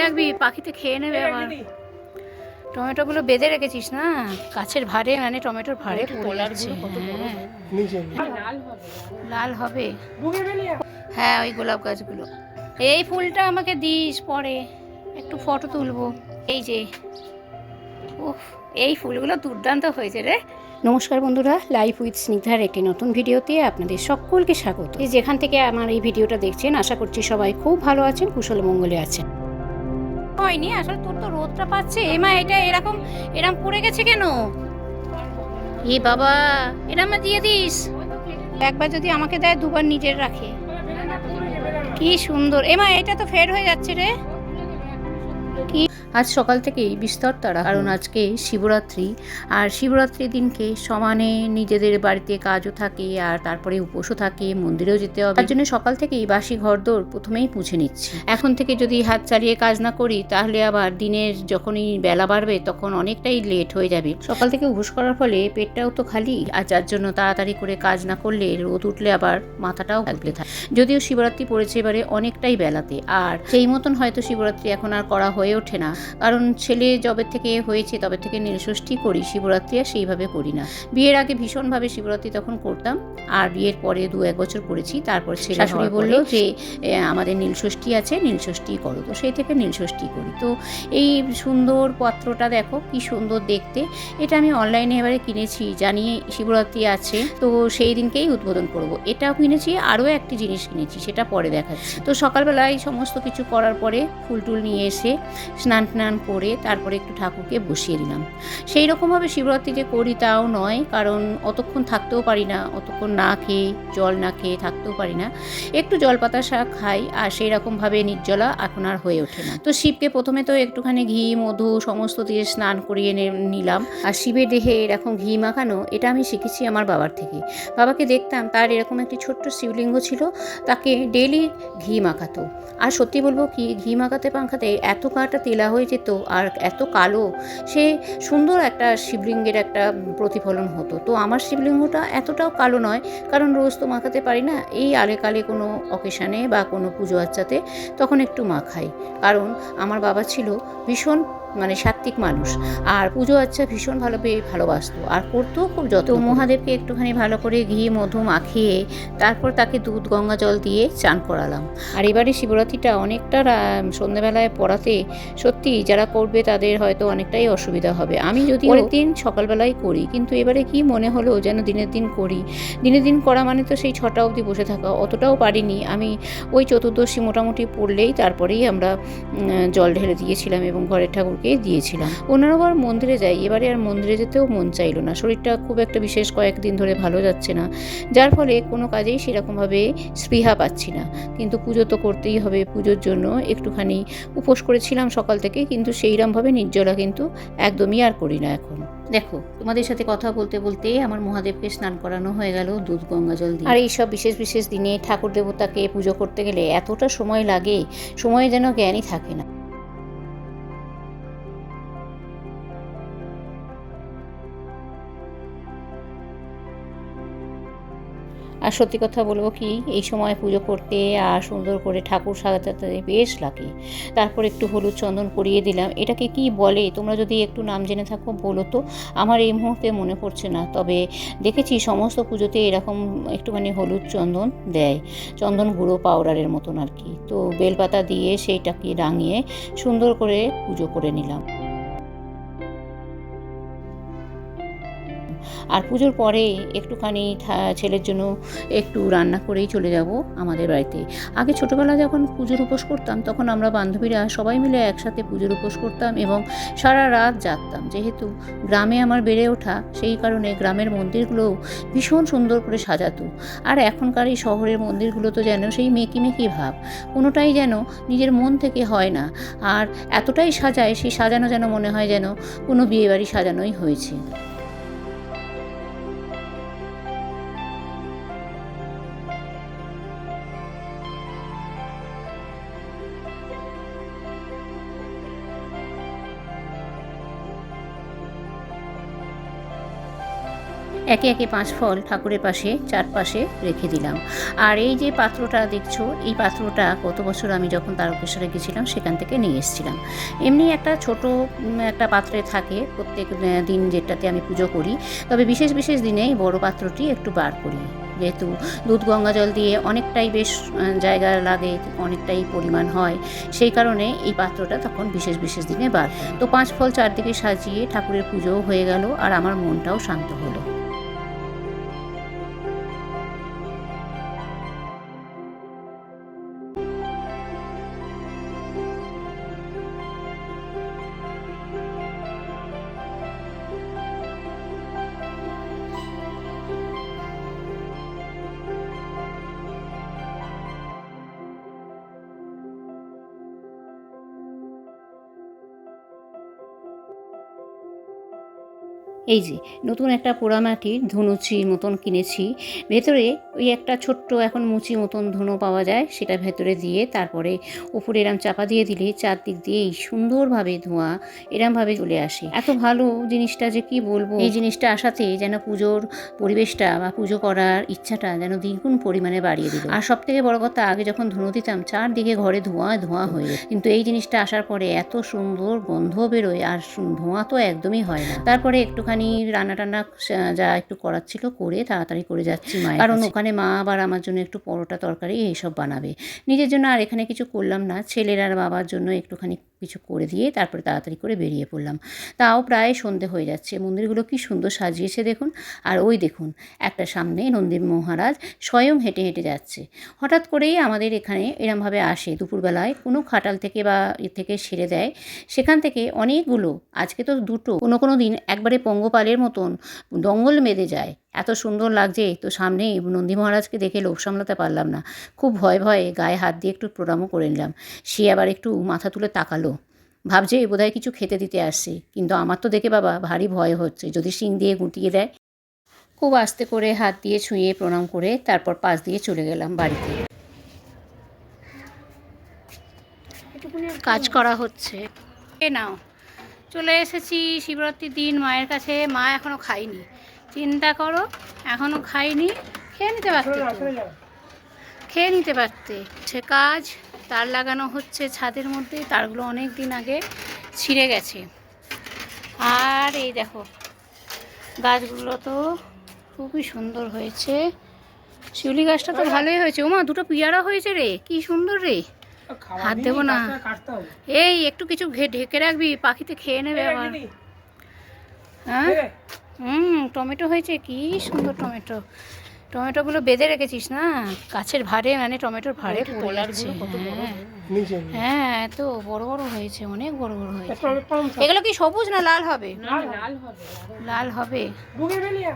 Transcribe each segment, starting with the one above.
রাখবি, পাখিতে খেয়ে নেবে আবার। টমেটোগুলো বেঁধে রেখেছিস না, গাছের ভারে, মানে টমেটোর ভারে পড়ে যাচ্ছে। হ্যাঁ লাল হবে, হ্যাঁ ওই গোলাপ গাছগুলো। এই ফুলটা আমাকে দিস পরে, একটু ফটো তুলবো। এই যে উফ, এই ফুলগুলো দুর্দান্ত হয়েছে রে। নমস্কার বন্ধুরা, লাইফ উইথ স্নিগ্ধার একটি নতুন ভিডিওতে আপনাদের সকলকে স্বাগত। যেখান থেকে আমার এই ভিডিওটা দেখছেন, আশা করছি সবাই খুব ভালো আছেন, কুশল মঙ্গলে আছেন। হয়নি আসলে, তোর তো রোদটা পাচ্ছে। এমা এটা এরকম পড়ে গেছে কেন? এ বাবা, এরম দিয়ে দিস। একবার যদি আমাকে দেয়, দুবার নিজের রাখে। কি সুন্দর। এমা এটা তো ফেড হয়ে যাচ্ছে রে। কি আজ সকাল থেকেই বিস্তর তাড়া, কারণ আজকে শিবরাত্রি। আর শিবরাত্রির দিনকে সমানে নিজেদের বাড়িতে কাজও থাকে, আর তারপরে উপোসও থাকে, মন্দিরেও যেতে হবে। তার জন্য সকাল থেকেই বাসি ঘরদোর প্রথমেই মুছে নিচ্ছি। এখন থেকে যদি হাত চালিয়ে কাজ না করি, তাহলে আবার দিনের যখনই বেলা বাড়বে তখন অনেকটাই লেট হয়ে যাবে। সকাল থেকে উপোস করার ফলে পেটটাও তো খালি, আর যার জন্য তাড়াতাড়ি করে কাজ না করলে রোদ উঠলে আবার মাথাটাও লাগলে থাকে। যদিও শিবরাত্রি পড়েছে এবারে অনেকটাই বেলাতে, আর সেই মতন হয়তো শিবরাত্রি এখন আর করা হয়ে ওঠে না, কারণ ছেলে যবে থেকে হয়েছে তবে থেকে নীলষষ্ঠী করি, শিবরাত্রি আর সেইভাবে করি না। বিয়ের আগে ভীষণভাবে শিবরাত্রি তখন করতাম, আর বিয়ের পরে 2-1 বছর করেছি। তারপর শাশুড়ি বললো যে আমাদের নীলষষ্ঠী আছে, নীলষষ্ঠী করো, তো সেই থেকে নীলষষ্ঠী করি। তো এই সুন্দর পত্রটা দেখো কি সুন্দর দেখতে, এটা আমি অনলাইনে এবারে কিনেছি, জানি শিবরাত্রি আছে, তো সেই দিনকেই উদ্বোধন করব। এটাও কিনেছি, আরও একটি জিনিস কিনেছি, সেটা পরে দেখাচ্ছি। তো সকালবেলায় সমস্ত কিছু করার পরে ফুল টুল নিয়ে এসে স্নান করে তারপরে একটু ঠাকুরকে বসিয়ে দিলাম। সেই রকমভাবে শিবরাত্রি যে করি তাও নয়, কারণ অতক্ষণ থাকতেও পারি না, অতক্ষণ না খেয়ে জল না খেয়ে থাকতেও পারি না। একটু জলপাতা শাক খাই, আর সেই রকমভাবে নির্জলা এখন আর হয়ে ওঠে না। তো শিবকে প্রথমে তো একটুখানি ঘি মধু সমস্ত দিয়ে স্নান করিয়ে নিলাম। আর শিবের দেহে এরকম ঘি মাখানো, এটা আমি শিখেছি আমার বাবার থেকে। বাবাকে দেখতাম, তার এরকম একটি ছোট্ট শিবলিঙ্গ ছিল, তাকে ডেলি ঘি মাখাতো। আর সত্যি বলবো কি, ঘি মাখাতে এত কাটা তেলা হয়ে যেত, আর এত কালো, সে সুন্দর একটা শিবলিঙ্গের একটা প্রতিফলন হতো। তো আমার শিবলিঙ্গটা এতটাও কালো নয়, কারণ রোজ তো মাখাতে পারি না, এই আলেকালে কোনো অকেশানে বা কোনো পুজো আচ্চাতে তখন একটু মাখাই। কারণ আমার বাবা ছিল ভীষণ সাত্ত্বিক মানুষ, আর পুজো আচ্ছা ভীষণ ভালোবাসতো, আর করতেও খুব যত। মহাদেবকে একটুখানি ভালো করে ঘি মধু মাখিয়ে তারপর তাকে দুধ গঙ্গা জল দিয়ে চান করালাম। আর এবারে শিবরাত্রিটা অনেকটা সন্ধ্যেবেলায় পড়াতে সত্যি যারা করবে তাদের হয়তো অনেকটাই অসুবিধা হবে। আমি যদি পরের দিন সকালবেলায় করি, কিন্তু এবারে কি মনে হলো যেন দিনের দিন করি। দিনের দিন করা মানে তো সেই 6টা অবধি বসে থাকা, অতটাও পারিনি আমি। ওই চতুর্দশী মোটামুটি পড়লেই তারপরেই আমরা জল ঢেলে দিয়েছিলাম এবং ঘরের ঠাকুরকে দিয়েছিলাম। ওনারাও মন্দিরে যাই, এবারে আর মন্দিরে যেতেও মন চাইলো না। শরীরটা খুব একটা বিশেষ কয়েকদিন ধরে ভালো যাচ্ছে না, যার ফলে কোনো কাজেই সেরকমভাবে স্পৃহা পাচ্ছি না। কিন্তু পুজো তো করতেই হবে, পুজোর জন্য একটুখানি উপোস করেছিলাম সকাল থেকে, কিন্তু সেইরকমভাবে নির্জলা কিন্তু একদমই আর করি না এখন। দেখো, তোমাদের সাথে কথা বলতে বলতে আমার মহাদেবকে স্নান করানো হয়ে গেল দুধ গঙ্গা জল দিয়ে। আর এইসব বিশেষ বিশেষ দিনে ঠাকুর দেবতাকে পুজো করতে গেলে এতটা সময় লাগে, সময় যেন জ্ঞানই থাকে না। আর সত্যি কথা বলবো কি, এই সময় পুজো করতে আর সুন্দর করে ঠাকুর সাজাতে বেশ লাগে। তারপর একটু হলুদ চন্দন করিয়ে দিলাম। এটাকে কি বলে, তোমরা যদি একটু নাম জেনে থাকো বলো তো, আমার এই মুহূর্তে মনে পড়ছে না। তবে দেখেছি সমস্ত পুজোতে এরকম একটুখানি হলুদ চন্দন দেয়, চন্দন গুঁড়ো পাউডারের মতন আর কি। তো বেলপাতা দিয়ে সেইটাকে রাঙিয়ে সুন্দর করে পুজো করে নিলাম। আর পুজোর পরে একটুখানি ছেলের জন্য একটু রান্না করেই চলে যাব আমাদের বাড়িতে। আগে ছোটোবেলা যখন পুজোর উপোস করতাম, তখন আমরা বান্ধবীরা সবাই মিলে একসাথে পুজোর উপোস করতাম এবং সারা রাত জাগতাম। যেহেতু গ্রামে আমার বেড়ে ওঠা, সেই কারণে গ্রামের মন্দিরগুলোও ভীষণ সুন্দর করে সাজাতো। আর এখনকার এই শহরের মন্দিরগুলো তো যেন সেই মেকি মেকি ভাব, কোনোটাই যেন নিজের মন থেকে হয় না। আর এতটাই সাজায়, সেই সাজানো যেন মনে হয় যেন কোনো বিয়েবাড়ি সাজানোই হয়েছে। একে একে 5 ফল ঠাকুরের পাশে চারপাশে রেখে দিলাম। আর এই যে পাত্রটা দেখছো, এই পাত্রটা গত বছর আমি যখন তারকেশ্বরে গেছিলাম সেখান থেকে নিয়ে এসেছিলাম। এমনি একটা ছোট একটা পাত্রে থাকে প্রত্যেক দিন যেটাতে আমি পুজো করি, তবে বিশেষ বিশেষ দিনে এই বড় পাত্রটি একটু বার করি, যেহেতু দুধ গঙ্গা জল দিয়ে অনেকটাই বেশ জায়গা লাগে, অনেকটাই পরিমাণ হয়, সেই কারণে এই পাত্রটা তখন বিশেষ বিশেষ দিনে বার। তো 5 ফল চারদিকে সাজিয়ে ঠাকুরের পুজোও হয়ে গেল, আর আমার মনটাও শান্ত হলো। এই যে নতুন একটা পোড়ামাটির ধনুচি মতন কিনেছি, ভেতরে ওই একটা ছোট্ট এখন মুচি মতন ধুনো পাওয়া যায়, সেটা ভেতরে দিয়ে তারপরে উপরে এরম চাপা দিয়ে দিলে চারদিক দিয়ে এই সুন্দরভাবে ধোঁয়া এরমভাবে চলে আসে। এত ভালো জিনিসটা যে কি বলবো, এই জিনিসটা আসাতে যেন পুজোর পরিবেশটা বা পুজো করার ইচ্ছাটা যেন দ্বিগুণ পরিমাণে বাড়িয়ে দিল। আর সব থেকে বড় কথা, আগে যখন ধুনো দিতাম চারদিকে ঘরে ধোঁয়া ধোঁয়া হয়ে যেত, কিন্তু এই জিনিসটা আসার পরে এত সুন্দর গন্ধ বেরোয়, আর ধোঁয়া তো একদমই হয় না। তারপরে একটুখানি রান্না টান্না যা একটু করার ছিল করে তাড়াতাড়ি করে যাচ্ছি মায়ের, কারণ ওখানে মা আবার আমার জন্য একটু পরোটা তরকারি এইসব বানাবে। নিজের জন্য আর এখানে কিছু করলাম না, ছেলের আর বাবার জন্য একটুখানি কিছু করে দিয়ে তারপরে তাড়াতাড়ি করে বেরিয়ে পড়লাম। তাও প্রায় সন্ধে হয়ে যাচ্ছে। মন্দিরগুলো কি সুন্দর সাজিয়েছে দেখুন। আর ওই দেখুন একটা সামনে নন্দী মহারাজ স্বয়ং হেঁটে হেঁটে যাচ্ছে। হঠাৎ করেই আমাদের এখানে এরমভাবে আসে দুপুরবেলায়, কোনো খাটাল থেকে বা এর থেকে সেরে দেয়, সেখান থেকে অনেকগুলো, আজকে তো দুটো, কোনো দিন একবারে পঙ্গপালের মতন দঙ্গল বেঁধে যায়। এত সুন্দর লাগছে। তো সামনেই নন্দী মহারাজকে দেখে লোভ সামলাতে পারলাম না, খুব ভয়ে ভয়ে গায়ে হাত দিয়ে একটু প্রণামও করে নিলাম। সে আবার একটু মাথা তুলে তাকালো, ভাবছে বোধহয় কিছু খেতে দিতে আসছে, কিন্তু আমার তো দেখে বাবা ভারী ভয় হচ্ছে, যদি শিং দিয়ে গুটিয়ে দেয়। খুব আস্তে করে হাত দিয়ে ছুঁয়ে প্রণাম করে তারপর পাশ দিয়ে চলে গেলাম বাড়িতে। কাজ করা হচ্ছে। এ নাও, চলে এসেছি শিবরাত্রির দিন মায়ের কাছে। মা এখনও খাইনি, চিন্তা করো, এখনও খাইনি। খেয়ে নিতে পারতে, খেয়ে নিতে পারতে। সে কাজ, তার লাগানো হচ্ছে ছাদের মধ্যে, তারগুলো অনেক দিন আগে ছিঁড়ে গেছে। আর এই দেখো গাছগুলো তো খুবই সুন্দর হয়েছে। শিউলি গাছটা তো ভালোই হয়েছে। ওমা, দুটো পিয়ারা হয়েছে রে, কি সুন্দর রে। হাত দেবো না, এই একটু কিছু ঢেকে রাখবি, পাখিতে খেয়ে নেবে আবার। হ্যাঁ, টমেটো হয়েছে, কি সুন্দর টমেটো। টমেটোগুলো বেঁধে রেখেছিস না, গাছের ভারে, মানে টমেটোর ভারে পড়ে যাচ্ছে। হ্যাঁ, এত বড় বড় হয়েছে, অনেক বড় বড় হয়েছে। এগুলো কি সবুজ না লাল হবে? লাল হবে।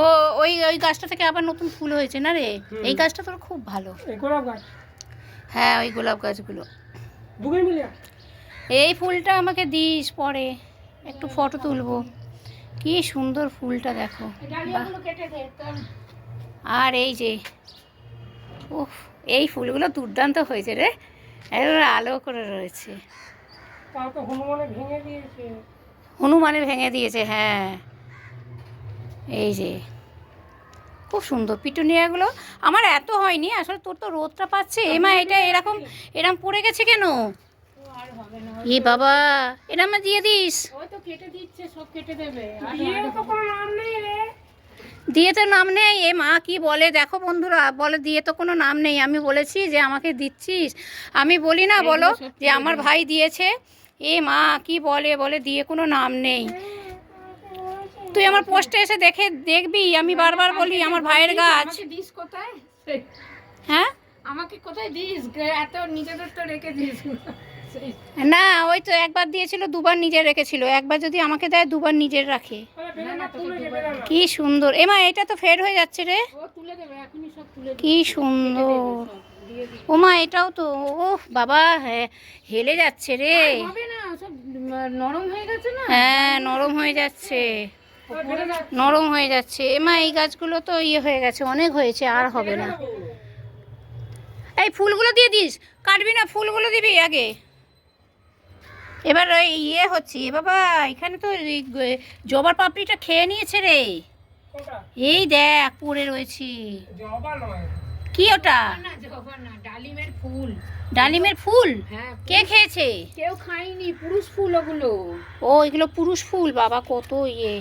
ও ওই ওই গাছটা থেকে আবার নতুন ফুল হয়েছে না রে, এই গাছটা তোর খুব ভালো। হ্যাঁ, ওই গোলাপ গাছগুলো। এই ফুলটা আমাকে দিস পরে, একটু ফটো তুলবো। কি সুন্দর ফুলটা দেখো। আর এই যে, উফ, এই ফুলগুলো দুর্দান্ত হয়েছে রে, একেবারে আলো করে রয়েছে। হনুমানে ভেঙে দিয়েছে, হ্যাঁ। এই যে খুব সুন্দর পিটুনিয়াগুলো। আমার এত হয়নি আসলে, তোর তো রোদটা পাচ্ছে। এমা এটা এরকম পড়ে গেছে কেন? এ বাবা, এরম দিয়ে দিস। দিয়ে তো নাম নেই। এ মা কি বলে দেখো বন্ধুরা, বলে দিয়ে তো কোনো নাম নেই। আমি বলেছি যে আমাকে দিচ্ছিস, আমি বলি না বলো যে আমার ভাই দিয়েছে। এ মা কি বলে, বলে দিয়ে কোনো নাম নেই। তুই আমার পোস্টে এসে দেখবি, আমি বারবার বলি আমার ভাইয়ের গাছ। হ্যাঁ, আমাকে কোথায় দিস, এত নিজেদের তো রেখে দিস না। ওই তো একবার দিয়েছিল, দুবার নিজে রেখেছিল। একবার যদি আমাকে দেয়, দুবার নিজের রাখে। কি সুন্দর। এমা এটা তো ফের হয়ে যাচ্ছে রে, কি সুন্দর। ওমা এটাও তো, ও বাবা, হ্যাঁ হেলে যাচ্ছে রে। নরম হয়ে গেছে না? হ্যাঁ, নরম হয়ে যাচ্ছে, নরম হয়ে যাচ্ছে। এমা এই গাছগুলো তো ইয়ে হয়ে গেছে, অনেক হয়েছে, আর হবে না। এই ফুলগুলো দিয়ে দিস, কাটবি না, ফুলগুলো দিবি আগে। এবার ওই ইয়ে হচ্ছে, এ বাবা এখানে তো জবার পাপড়িটা খেয়ে নিয়েছে রে। এই দেখ পড়ে রয়েছি। কি ওটা? ডালিমের ফুল। ডালিমের ফুল? হ্যাঁ। কে খেয়েছে? কেউ খায়নি, পুরুষ ফুল ওগুলো। ও এগুলো পুরুষ ফুল, বাবা কত ইয়ে।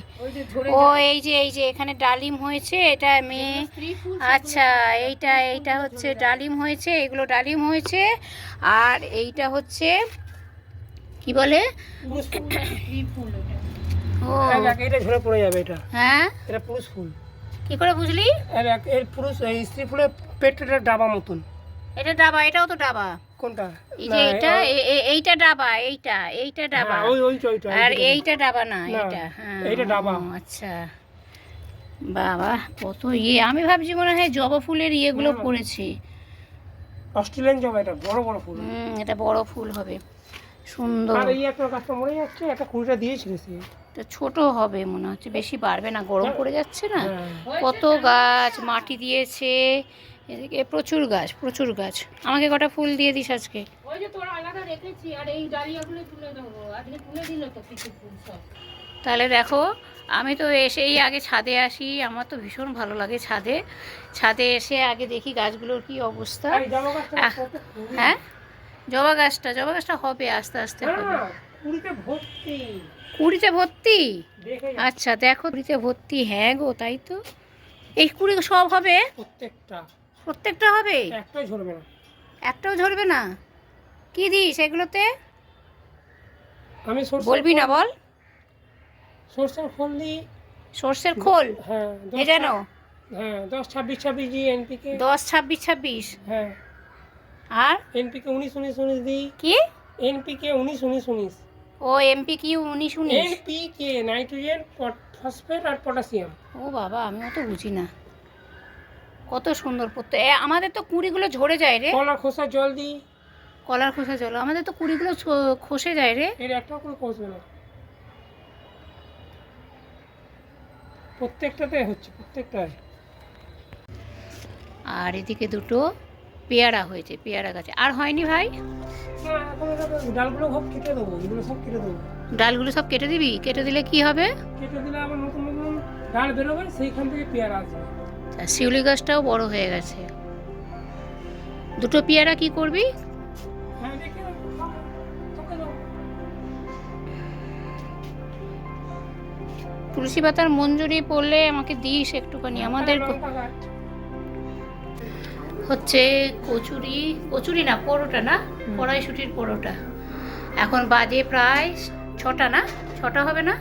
ও এই যে এখানে ডালিম হয়েছে, এটা মেয়ে। আচ্ছা এইটা হচ্ছে ডালিম হয়েছে, এগুলো ডালিম হয়েছে। আর এইটা হচ্ছে কি বলে? ও এটা ঝরে পড়ে যাবে। এটা হ্যাঁ, এটা পুরুষ ফুল। কি করে বুঝলি? এর পুরুষ স্ত্রী ফুলের পেটটা ডাবা মতন। এটা ডাবা, এটাও তো ডাবা। কোনটা? এই যে এইটা ডাবা, এইটা ডাবা। ওইটা আর এইটা ডাবা না, এটা। হ্যাঁ এইটা ডাবা। আচ্ছা বাবা কত ইয়ে। আমি ভাবছি মনে হয় জবা ফুলের ইয়েগুলো পড়েছে। অস্ট্রেলিয়ান জবা, এটা বড় বড় ফুল। এটা বড় ফুল হবে, সুন্দর। আর এই একটা গাছটা মরে যাচ্ছে, একটা কুড়িটা দিয়েছিল সে। এটা ছোট হবে মনে হচ্ছে, বেশি বাড়বে না, গরম পড়ে যাচ্ছে না। কত গাছ মাটি দিয়েছে এদিকে, প্রচুর গাছ। আমাকে কটা ফুল দিয়ে দিস আজকে। ওই যে তোরা আলাদা রেখেছি, আর এই ডালিয়াগুলো তুলে দেবো। আজকে তুলে দিল তো কিছু ফুল সব। তাহলে দেখো, আমি তো এসেই আগে ছাদে আসি, আমার তো ভীষণ ভালো লাগে ছাদে এসে আগে দেখি গাছগুলোর কি অবস্থা। হ্যাঁ, জবা গাছটা হবে, আস্তে আস্তে হবে। কুড়িতে ভর্তি? আচ্ছা দেখো, কুড়িতে ভর্তি। হ্যাঁ গো, তাই তো। এই কুড়ি সব হবে? প্রত্যেকটা হবে? একটাও ঝরবে না? কি দিস এগুলোতে? আমি বলবি না, বল। সরষের খোল দিই। সরষের খোল? হ্যাঁ। ভেজানো? হ্যাঁ, 10-26-26 দিই এনপিকে। 10-26-26? হ্যাঁ। আর এনপিকে 19-19 দিই। কি? এনপিকে 19-19-19। ও এমপিকিউ 19-19? এনপিকে নাইট্রোজেন, ফসফেট আর পটাশিয়াম। ও বাবা, আমি অত বুঝি না। কত সুন্দর পড়তে। আমাদের তো কুড়িগুলো ঝরে যায় রে। কলার খোসা জল দিই। কলার খোসা জল? আমাদের তো কুড়িগুলো খসে যায় রে। এর একটা করে খসবে না, প্রত্যেকটাতে হচ্ছে, প্রত্যেকটায়। আর এদিকে দুটো পেয়ারা হয়েছে, পেয়ারা গাছে। আর হয়নি ভাই? ডালগুলো সব কেটে দেবো, এগুলো সব কেটে দেবো। ডালগুলো সব কেটে দিবি? কেটে দিলে কি হবে? কেটে দিলে আবার নতুন নতুন ডাল বেরোবে, সেইখান থেকে পেয়ারা আসবে। শিউলি গাছটাও বড় হয়ে গেছে। দুটো পেয়ারা কি করবি? হ্যাঁ, দেখে তোকে দেবো। তুলসী পাতার মঞ্জুরি পড়লে আমাকে দিস একটুখানি। আমাদের হচ্ছে কচুরি না, পরোটা না, কড়াইশুটির পরোটা। এখন বাজে প্রায় 6টা, না 6টা হবে না?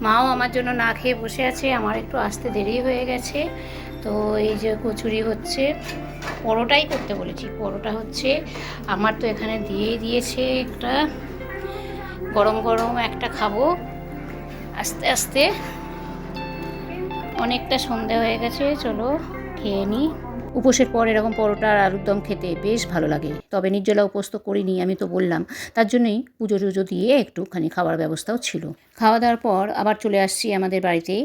মাও আমার জন্য না খেয়ে বসে আছে, আমার একটু আসতে দেরি হয়ে গেছে। তো এই যে কচুরি হচ্ছে, পরোটাই করতে বলেছি, পরোটা হচ্ছে। আমার তো এখানে দিয়েই দিয়েছে একটা, গরম গরম একটা খাবো আস্তে আস্তে। অনেকটা সন্ধে হয়ে গেছে, চলো খেয়ে নিই। উপোসের পর এরকম পরোটা আর আলুর দম খেতে বেশ ভালো লাগে। তবে নির্জলা উপোস তো করিনি, আমি তো বললাম। তার জন্যই পুজো টুজো দিয়ে একটুখানি খাওয়ার ব্যবস্থাও ছিল। খাওয়া দাওয়ার পর আবার চলে আসছি আমাদের বাড়িতে।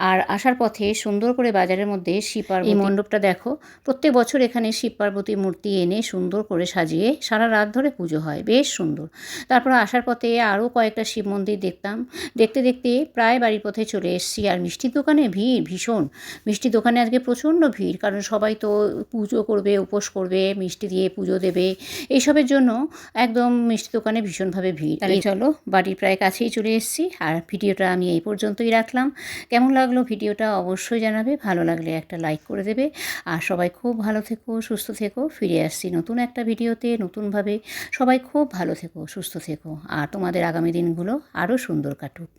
আর আসার পথে সুন্দর করে বাজারের মধ্যে শিব পার্বতী, এই মণ্ডপটা দেখো, প্রত্যেক বছর এখানে শিব পার্বতী মূর্তি এনে সুন্দর করে সাজিয়ে সারা রাত ধরে পুজো হয়, বেশ সুন্দর। তারপর আসার পথে আরও কয়েকটা শিব মন্দির দেখতাম। দেখতে দেখতে প্রায় বাড়ির পথে চলে এসেছি। আর মিষ্টির দোকানে ভিড় ভীষণ। মিষ্টির দোকানে আজকে প্রচণ্ড ভিড়, কারণ সবাই তো পুজো করবে, উপোস করবে, মিষ্টি দিয়ে পুজো দেবে, এইসবের জন্য একদম মিষ্টি দোকানে ভীষণভাবে ভিড়। তাহলে চলো, বাড়ির প্রায় কাছেই চলে এসেছি। আর ভিডিওটা আমি এই পর্যন্তই রাখলাম। কেমন লাগলো ভিডিওটা অবশ্যই জানাবে, ভালো লাগলে একটা লাইক করে দেবে। আর সবাই খুব ভালো থেকো, সুস্থ থেকো। ফিরে আসছি নতুন একটা ভিডিওতে, নতুনভাবে। সবাই খুব ভালো থেকো, সুস্থ থেকো। আর তোমাদের আগামী দিনগুলো আরও সুন্দর কাটুক।